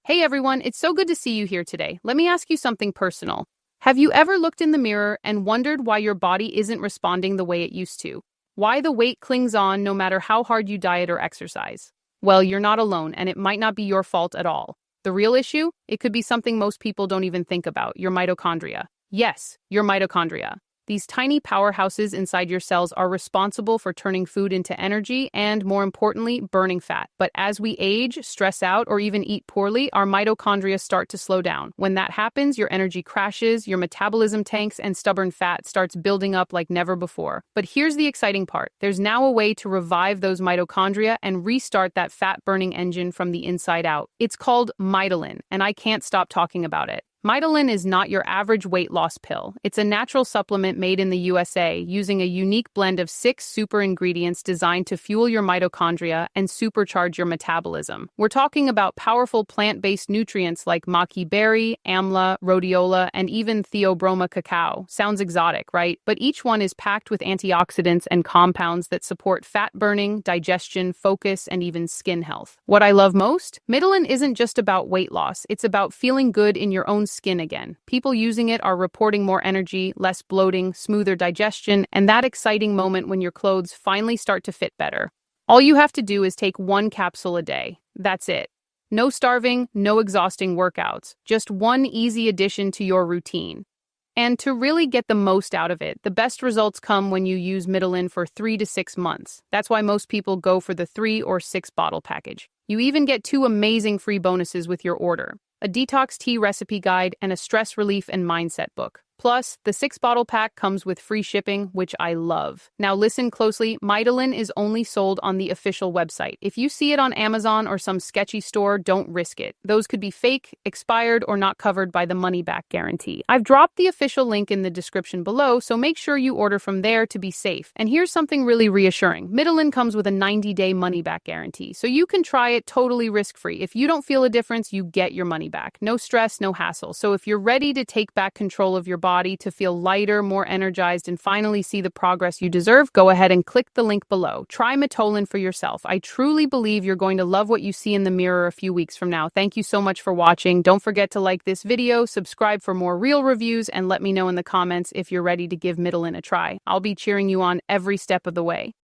Hey everyone, it's so good to see you here today. Let me ask you something personal. Have you ever looked in the mirror and wondered why your body isn't responding the way it used to? Why the weight clings on no matter how hard you diet or exercise? Well, you're not alone, and it might not be your fault at all. The real issue? It could be something most people don't even think about, your mitochondria. Yes, your mitochondria. These tiny powerhouses inside your cells are responsible for turning food into energy and, more importantly, burning fat. But as we age, stress out, or even eat poorly, our mitochondria start to slow down. When that happens, your energy crashes, your metabolism tanks, and stubborn fat starts building up like never before. But here's the exciting part. There's now a way to revive those mitochondria and restart that fat-burning engine from the inside out. It's called Mitolyn, and I can't stop talking about it. Mitolyn is not your average weight loss pill. It's a natural supplement made in the USA using a unique blend of 6 super ingredients designed to fuel your mitochondria and supercharge your metabolism. We're talking about powerful plant-based nutrients like maqui berry, amla, rhodiola, and even theobroma cacao. Sounds exotic, right? But each one is packed with antioxidants and compounds that support fat burning, digestion, focus, and even skin health. What I love most? Mitolyn isn't just about weight loss. It's about feeling good in your own skin again. People using it are reporting more energy, less bloating, smoother digestion, and that exciting moment when your clothes finally start to fit better. All you have to do is take 1 capsule a day. That's it. No starving, no exhausting workouts. Just one easy addition to your routine. And to really get the most out of it, the best results come when you use Mitolyn for 3 to 6 months. That's why most people go for the 3 or 6 bottle package. You even get 2 amazing free bonuses with your order: a detox tea recipe guide and a stress relief and mindset book. Plus, the 6-bottle pack comes with free shipping, which I love. Now listen closely, Mitolyn is only sold on the official website. If you see it on Amazon or some sketchy store, don't risk it. Those could be fake, expired, or not covered by the money-back guarantee. I've dropped the official link in the description below, so make sure you order from there to be safe. And here's something really reassuring. Mitolyn comes with a 90-day money-back guarantee, so you can try it totally risk-free. If you don't feel a difference, you get your money back. No stress, no hassle. So if you're ready to take back control of your body, to feel lighter, more energized, and finally see the progress you deserve, go ahead and click the link below. Try Mitolyn for yourself. I truly believe you're going to love what you see in the mirror a few weeks from now. Thank you so much for watching. Don't forget to like this video, subscribe for more real reviews, and let me know in the comments if you're ready to give Mitolyn a try. I'll be cheering you on every step of the way.